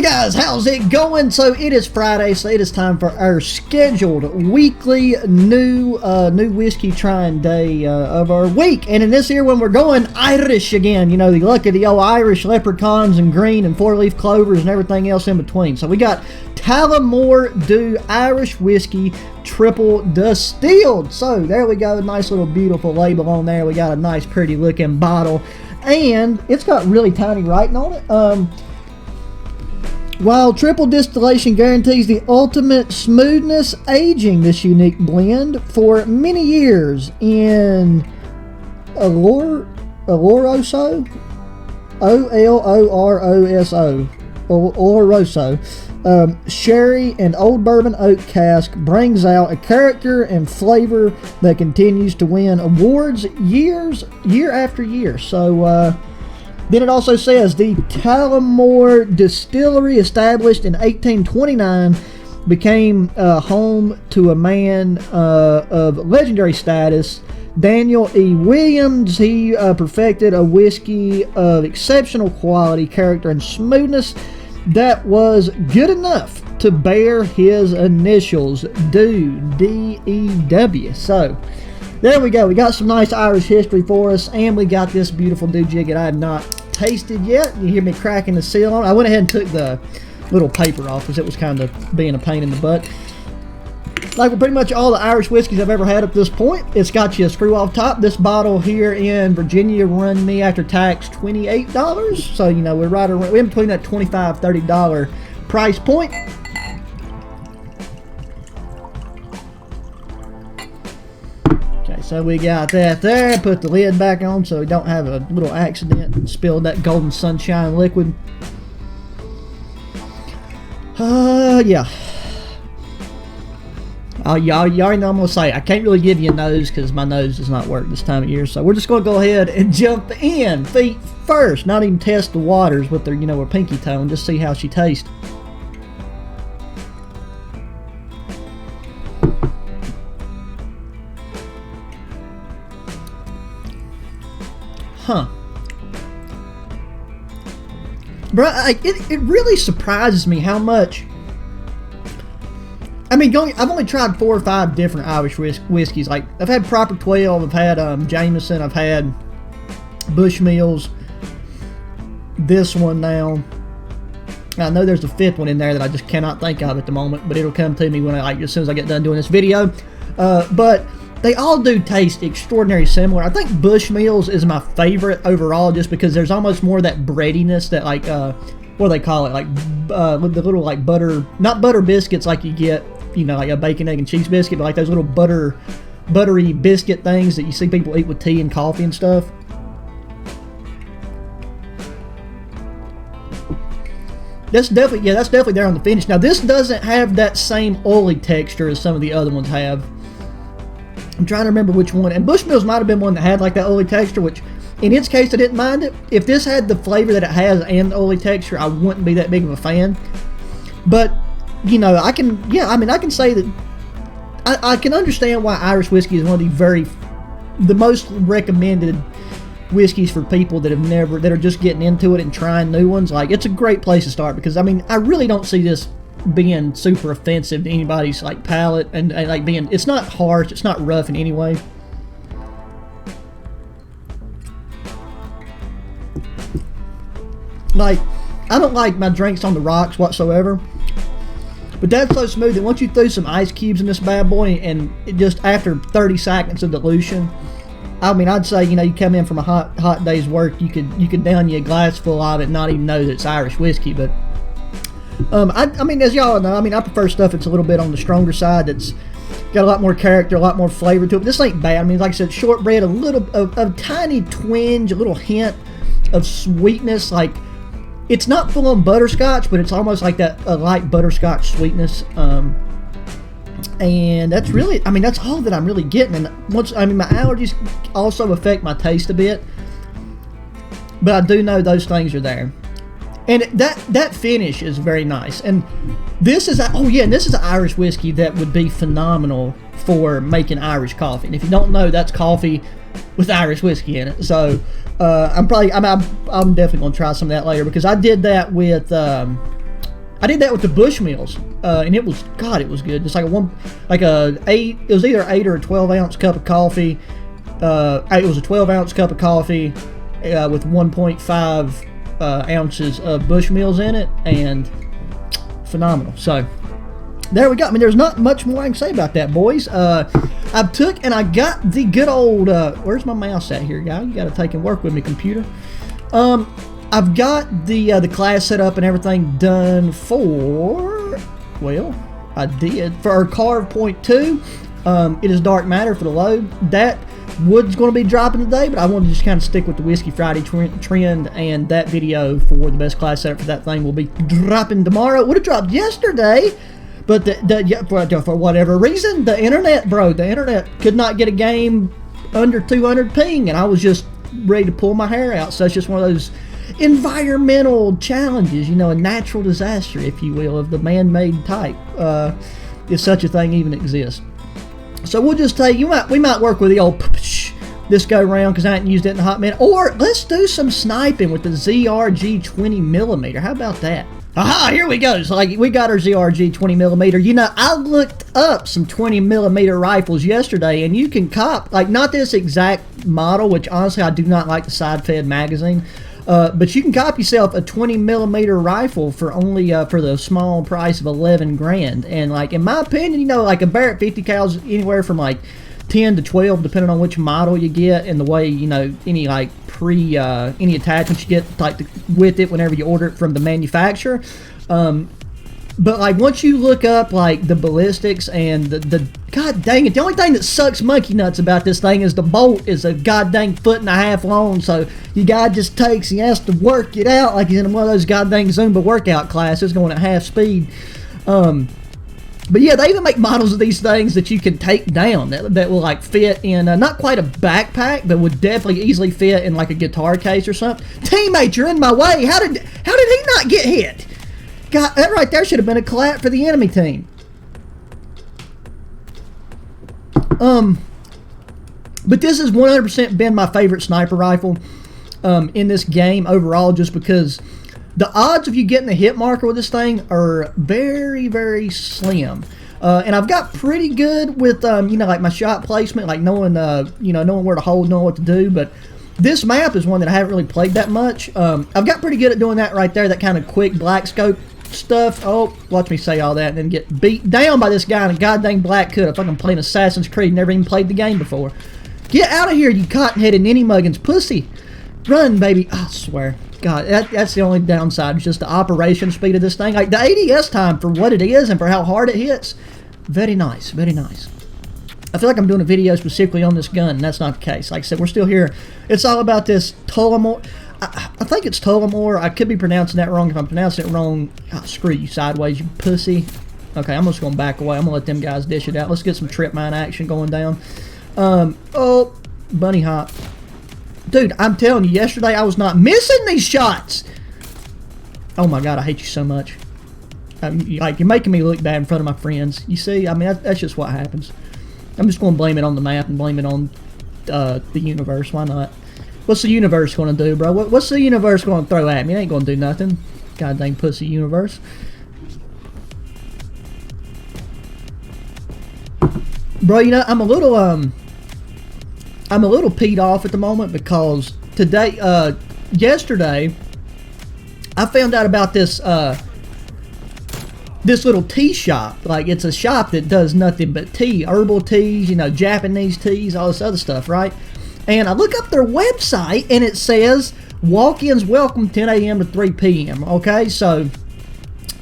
Hey guys, how's it going? So it is Friday, so it is time for our scheduled weekly new whiskey trying day of our week. And in this here one, we're going Irish again. You know, the luck of the old Irish leprechauns and green and four-leaf clovers and everything else in between. So we got TULLAMORE Dew Irish Whiskey Triple Distilled. So there we go, nice little beautiful label on there. We got a nice pretty looking bottle, and it's got really tiny writing on it. While triple distillation guarantees the ultimate smoothness, aging this unique blend for many years in Oloroso, O-L-O-R-O-S-O, Oloroso, sherry and old bourbon oak cask brings out a character and flavor that continues to win awards year after year. So, then it also says the TULLAMORE Distillery, established in 1829, became home to a man of legendary status, Daniel E. Williams. He perfected a whiskey of exceptional quality, character, and smoothness that was good enough to bear his initials, Dew, D-E-W. So, there we go. We got some nice Irish history for us, and we got this beautiful Dew jig that I have not tasted yet. You hear me cracking the seal on it. I went ahead and took the little paper off because it was kind of being a pain in the butt. Like with pretty much all the Irish whiskeys I've ever had up to this point, it's got you a screw off top. This bottle here in Virginia run me after tax $28. So, you know, we're right around, we're in between that $25, $30 price point. So we got that there. Put the lid back on so we don't have a little accident and spill that golden sunshine liquid. Yeah. You already know I'm going to say, I can't really give you a nose because my nose does not work this time of year. So we're just going to go ahead and jump in feet first. Not even test the waters with their, her pinky toe, and just see how she tastes. Huh. Bro, it really surprises me how much. I mean, I've only tried 4 or 5 different Irish whiskeys. Like, I've had Proper 12, I've had Jameson, I've had Bushmills. This one now. I know there's a 5th one in there that I just cannot think of at the moment, but it'll come to me when as soon as I get done doing this video. But they all do taste extraordinarily similar. I think Bushmills is my favorite overall, just because there's almost more of that breadiness that, like, what do they call it? Like, the little, like, butter, not butter biscuits like you get, like a bacon, egg, and cheese biscuit, but like those little buttery biscuit things that you see people eat with tea and coffee and stuff. That's definitely there on the finish. Now, this doesn't have that same oily texture as some of the other ones have. I'm trying to remember which one. And Bushmills might have been one that had like that oily texture, which in its case I didn't mind it. If this had the flavor that it has and the oily texture, I wouldn't be that big of a fan. But, I can say that I can understand why Irish whiskey is one of the most recommended whiskeys for people that are just getting into it and trying new ones. Like, it's a great place to start because, I really don't see this being super offensive to anybody's like palate, and like it's not harsh, it's not rough in any way. Like, I don't like my drinks on the rocks whatsoever, but that's so smooth that once you threw some ice cubes in this bad boy, and it just after 30 seconds of dilution, I'd say, you come in from a hot day's work, you could down you a glass full of it and not even know that it's Irish whiskey. But as y'all know, I prefer stuff that's a little bit on the stronger side, that's got a lot more character, a lot more flavor to it. But this ain't bad. Like I said, shortbread, a tiny twinge, a little hint of sweetness. Like, it's not full on butterscotch, but it's almost like that, a light butterscotch sweetness. And that's really, that's all that I'm really getting. And my allergies also affect my taste a bit, but I do know those things are there. And that finish is very nice. And this is an Irish whiskey that would be phenomenal for making Irish coffee. And if you don't know, that's coffee with Irish whiskey in it. So I'm definitely gonna try some of that later, because I did that with I did that with the Bushmills, and it was, God, it was good. It's like it was either 8 or a 12-ounce cup of coffee. It was a 12-ounce cup of coffee with 1.5 ounces of Bushmills in it, and phenomenal. So there we go. I mean, there's not much more I can say about that, boys. I took and I got the good old, where's my mouse at here, guy? You got to take and work with me, computer. I've got the class set up and everything done for, well, I did, for our Carve Point 2. It is Dark Matter for the load. That wood's going to be dropping today, but I wanted to just kind of stick with the Whiskey Friday trend, and that video for the best class setup for that thing will be dropping tomorrow. It would have dropped yesterday, but for whatever reason, the internet could not get a game under 200 ping, and I was just ready to pull my hair out. So it's just one of those environmental challenges, you know, a natural disaster, if you will, of the man-made type, if such a thing even exists. So we'll just take, we might work with the old this go round, because I haven't used it in a hot minute, or let's do some sniping with the ZRG 20mm. How about that? Aha, here we go. So like, we got our ZRG 20mm. You know, I looked up some 20mm rifles yesterday, and you can cop, like, not this exact model, which honestly I do not like the side-fed magazine, but you can cop yourself a 20mm rifle for only for the small price of 11 grand. And like, in my opinion, you know, like a Barrett 50 cals anywhere from like 10 to 12, depending on which model you get, and the way, you know, any like any attachments you get like with it whenever you order it from the manufacturer. But like, once you look up like the ballistics and the god dang it, the only thing that sucks monkey nuts about this thing is the bolt is a god dang 1.5 feet long. So you guy just he has to work it out like he's in one of those god dang Zumba workout classes going at half speed. But yeah, they even make models of these things that you can take down that will like fit in not quite a backpack, but would definitely easily fit in like a guitar case or something. Teammate, you're in my way. How did he not get hit? God, that right there should have been a clap for the enemy team. But this has 100% been my favorite sniper rifle in this game overall, just because the odds of you getting a hit marker with this thing are very, very slim. And I've got pretty good with, you know, like my shot placement, like knowing, you know, knowing where to hold, knowing what to do. But this map is one that I haven't really played that much. I've got pretty good at doing that right there, that kind of quick black scope stuff. Oh, watch me say all that and then get beat down by this guy in a goddamn black hood. If I'm playing Assassin's Creed, never even played the game before. Get out of here, you cotton-headed ninny muggins pussy. Run, baby. I swear. God, that's the only downside, is just the operation speed of this thing. Like, the ADS time for what it is and for how hard it hits, very nice, very nice. I feel like I'm doing a video specifically on this gun, and that's not the case. Like I said, we're still here. It's all about this TULLAMORE. I think it's TULLAMORE. I could be pronouncing that wrong. If I'm pronouncing it wrong, screw you sideways, you pussy. Okay, I'm just going to back away. I'm going to let them guys dish it out. Let's get some trip mine action going down. Oh, bunny hop. Dude, I'm telling you, yesterday I was not missing these shots. Oh my God, I hate you so much. Like, you're making me look bad in front of my friends. You see, I mean, that's just what happens. I'm just going to blame it on the map and blame it on the universe. Why not? What's the universe going to do, bro? What's the universe going to throw at me? It ain't going to do nothing. God dang pussy universe. Bro, you know, I'm a little peed off at the moment, because yesterday, I found out about this this little tea shop. Like, it's a shop that does nothing but tea, herbal teas, you know, Japanese teas, all this other stuff, right? And I look up their website, and it says walk-ins welcome 10 a.m. to 3 p.m. Okay, so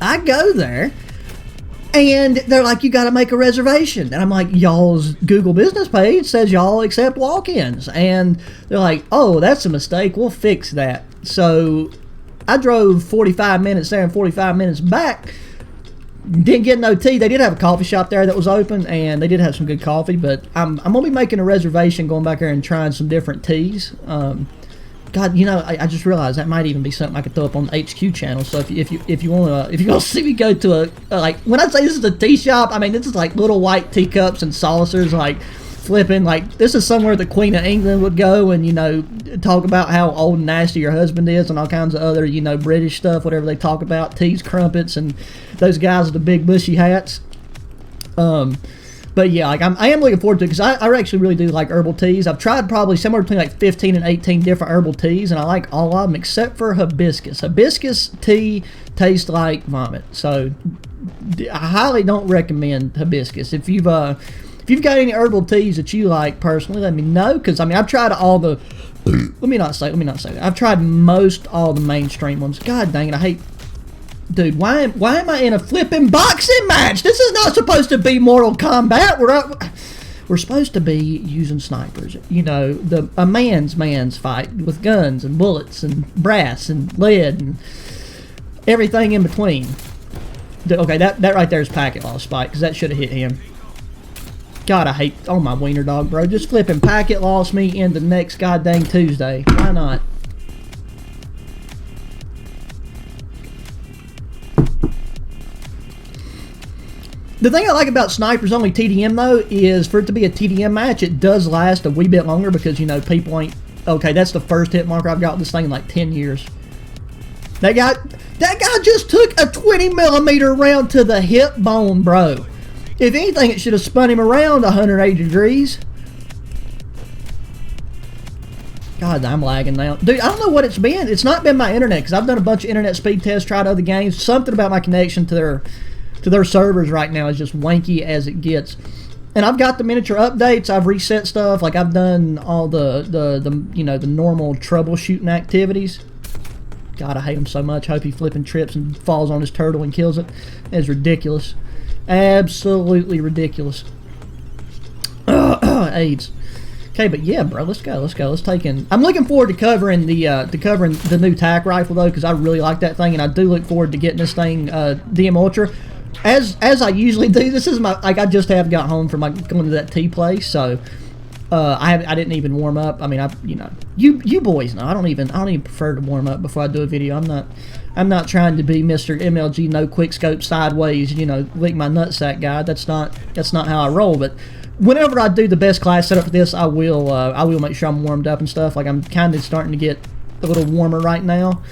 I go there, and they're like, you got to make a reservation. And I'm like, y'all's Google business page says y'all accept walk-ins. And they're like, oh, that's a mistake. We'll fix that. So I drove 45 minutes there and 45 minutes back. Didn't get no tea. They did have a coffee shop there that was open, and they did have some good coffee. But I'm going to be making a reservation, going back there and trying some different teas. God, you know, I just realized that might even be something I could throw up on the HQ channel. So if you want to see me go to a like, when I say this is a tea shop, I mean this is like little white teacups and saucers, like flipping, like, this is somewhere the Queen of England would go and, you know, talk about how old and nasty your husband is and all kinds of other, you know, British stuff, whatever they talk about, teas, crumpets, and those guys with the big bushy hats. But yeah, like, I am looking forward to it, because I actually really do like herbal teas. I've tried probably somewhere between like 15 and 18 different herbal teas, and I like all of them except for hibiscus. Hibiscus tea tastes like vomit, so I highly don't recommend hibiscus. If you've got any herbal teas that you like personally, let me know, because I mean, I've tried all the let me not say that. I've tried most all the mainstream ones. God dang it, I hate. Dude, why am I in a flipping boxing match? This is not supposed to be Mortal Kombat. We're supposed to be using snipers. You know, a man's fight with guns and bullets and brass and lead and everything in between. Okay, that right there is packet loss, Spike, because that should have hit him. God, I hate... Oh, my wiener dog, bro. Just flipping packet lost me in the next goddamn Tuesday. Why not? The thing I like about Snipers Only TDM, though, is for it to be a TDM match, it does last a wee bit longer because, you know, people ain't... Okay, that's the first hit marker I've got with this thing in like 10 years. That guy just took a 20mm round to the hip bone, bro. If anything, it should have spun him around 180 degrees. God, I'm lagging now. Dude, I don't know what it's been. It's not been my internet, because I've done a bunch of internet speed tests, tried other games. Something about my connection to their servers right now is just wanky as it gets. And I've got the miniature updates. I've reset stuff. Like, I've done all the you know, the normal troubleshooting activities. God, I hate him so much. Hope he flipping trips and falls on his turtle and kills it. It's ridiculous. Absolutely ridiculous. AIDS. Okay, but yeah, bro, let's go. Let's take in. I'm looking forward to covering the new TAC rifle, though, because I really like that thing, and I do look forward to getting this thing DM Ultra. As I usually do. This is my, like, I just have got home from going to that tea place, so I didn't even warm up. I mean, you know, you boys know I don't even prefer to warm up before I do a video. I'm not trying to be Mr. MLG no quick scope sideways, you know, lick my nutsack guy. That's not how I roll. But whenever I do the best class setup for this, I will make sure I'm warmed up and stuff. Like, I'm kind of starting to get a little warmer right now.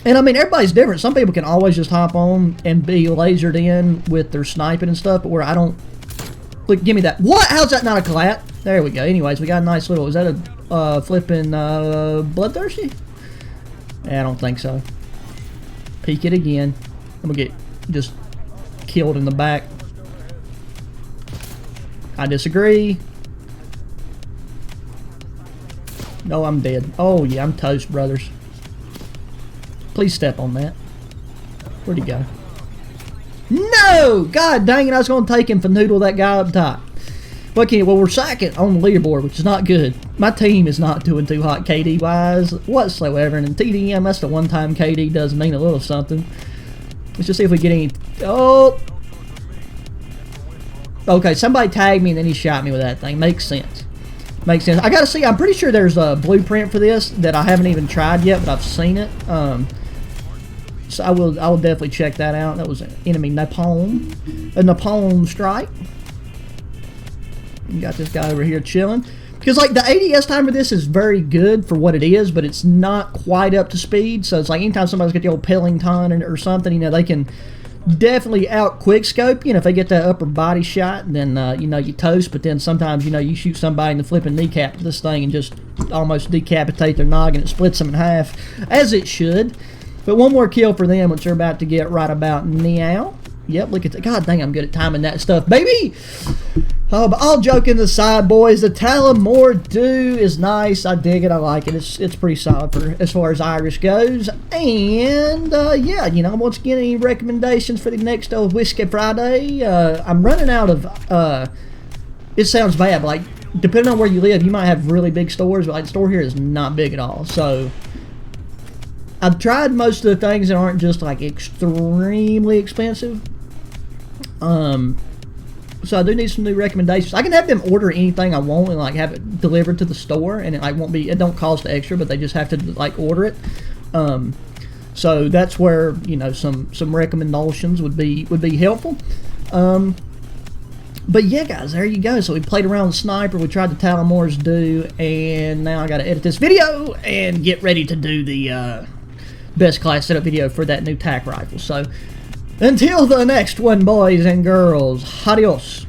And I mean, everybody's different. Some people can always just hop on and be lasered in with their sniping and stuff, but where I don't. Look, give me that. What? How's that not a collat? There we go. Anyways, we got a nice little. Is that a flipping bloodthirsty? Yeah, I don't think so. Peek it again. I'm gonna get just killed in the back. I disagree. No, I'm dead. Oh yeah, I'm toast, brothers. Please step on that. Where'd he go? No! God dang it, I was going to take him for noodle that guy up top. Well, we're second on the leaderboard, which is not good. My team is not doing too hot KD-wise whatsoever. And in TDM, that's the one time KD does mean a little something. Let's just see if we get any... Oh! Okay, somebody tagged me and then he shot me with that thing. Makes sense. Makes sense. I gotta see, I'm pretty sure there's a blueprint for this that I haven't even tried yet, but I've seen it. So I will definitely check that out. That was an enemy napalm. A napalm strike. You got this guy over here chilling. Because, like, the ADS time for this is very good for what it is, but it's not quite up to speed. So it's like anytime somebody's got the old Pellington or something, you know, they can definitely out quickscope. You know, if they get that upper body shot, then, you know, you toast. But then sometimes, you know, you shoot somebody in the flipping kneecap with this thing and just almost decapitate their noggin. It splits them in half, as it should. But one more kill for them, which they're about to get right about now. Yep, look at that. God dang, I'm good at timing that stuff, baby! Oh, but all joking aside, boys, the TULLAMORE do is nice. I dig it. I like it. It's pretty solid for as far as Irish goes. And, yeah, you know, once again, any recommendations for the next Whiskey Friday? I'm running out of, it sounds bad, but, like, depending on where you live, you might have really big stores, but, like, the store here is not big at all. So I've tried most of the things that aren't just, like, extremely expensive. So I do need some new recommendations. I can have them order anything I want and, like, have it delivered to the store, and it, like, won't be, it don't cost extra, but they just have to, like, order it. So that's where, you know, some recommendations would be helpful. But yeah, guys, there you go. So we played around with Sniper. We tried the TULLAMORE's do, and now I got to edit this video and get ready to do the best class setup video for that new TAC rifle. So until the next one, boys and girls, adios.